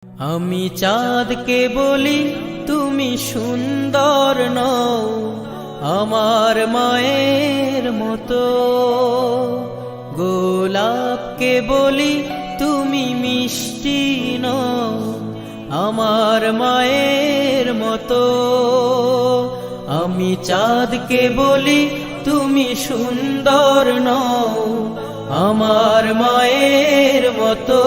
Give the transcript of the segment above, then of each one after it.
আমি চাঁদকে বলি তুমি সুন্দর নও আমার মায়ের মতো, গোলাপকে বলি তুমি মিষ্টি নও আমার মায়ের মতো। আমি চাঁদকে বলি তুমি সুন্দর নও আমার মায়ের মতো,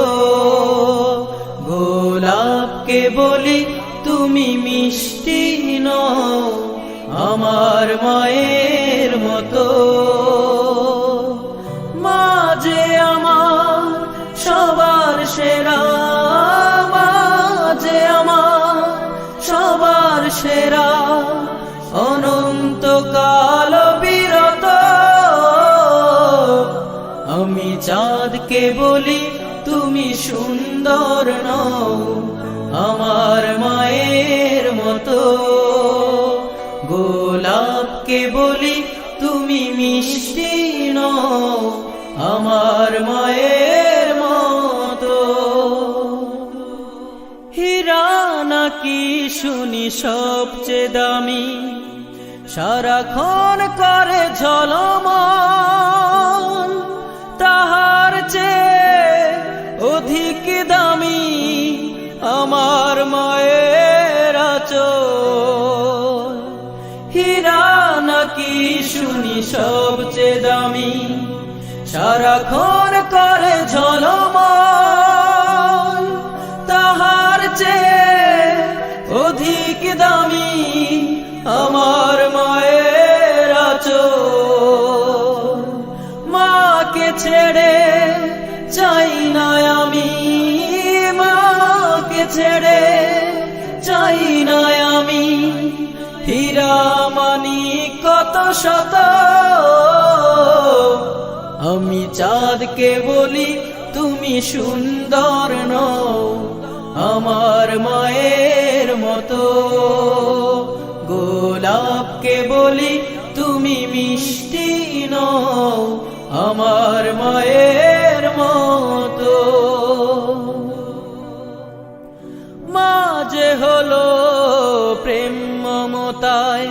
গোলাপকে বলি তুমি মিষ্টি নও আমার মায়ের মতো। মা যে আমার সবার সেরা, মা যে আমার সবার সেরা, অনন্তকাল বিরত। আমি চাঁদকে বলি তুমি সুন্দর নও আমার মায়ের মতো, গোলাপকে বলি তুমি মিষ্টি নও আমার মায়ের মতো। হীরা নাকি শুনি সবচেয়ে দামি, সারাক্ষণ করে ঝলমল, তাহার চেয়ে অধিক দামি আমার মায়ের আঁচল। হীরা নাকি শুনি সবচেয়ে দামি, সারাক্ষণ করে ঝলমল, তাহার চেয়ে অধিক দামি আমার মায়ের আঁচল। মাকে ছেড়ে চাই না আমি, মাকে ছেড়ে চাই না আমি, হীরা মানি কত শত। আমি চাঁদকে বলি তুমি সুন্দর নও আমার মায়ের মতো, গোলাপকে বলি তুমি মিষ্টি নও আমার মায়ের মতো। মা যে হলো প্রেম মমতায়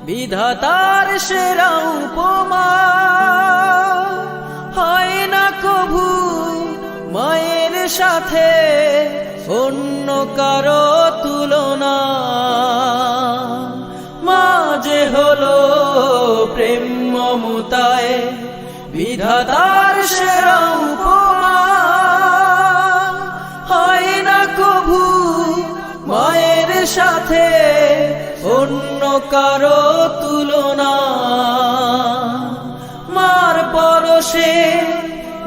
বিধাতার সেরা উপমা, হয় না কভু মায়ের সাথে অন্য কারো তুলনা। মা যে হলো প্রেম মমতায় বিধাতার সেরা উপমা, হয় না কভু মায়ের সাথে অন্য কারো তুলনা। মার পরশে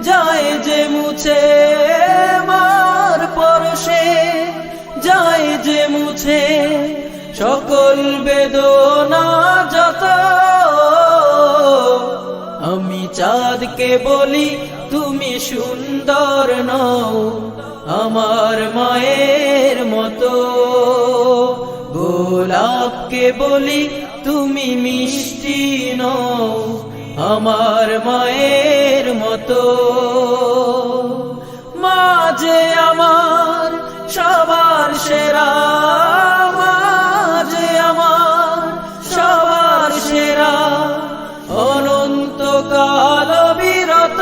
যায় যে মুছে, মার পরশে যায় যে মুছে সকল বেদনা যত। আমি চাঁদকে বলি তুমি সুন্দর নও আমার মায়ের মতো, গোলাপকে বলি তুমি মিষ্টি নও আমার মায়ের মতো। মা যে আমার সবার সেরা, মা যে আমার সবার সেরা, অনন্তকাল বিরত।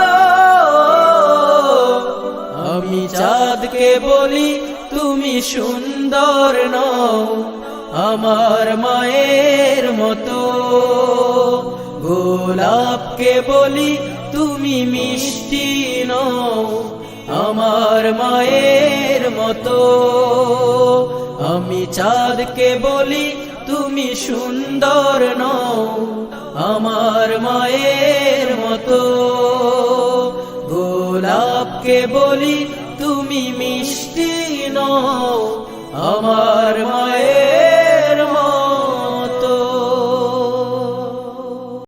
আমি চাঁদকে বলি তুমি সুন্দর নও আমার মায়ের মতো, গোলাপকে বলি তুমি মিষ্টি নও আমার মায়ের মতো। আমি চাঁদকে বলি তুমি সুন্দর নও আমার মায়ের মতো, গোলাপকে বলি তুমি মিষ্টি নও আমার মায়ের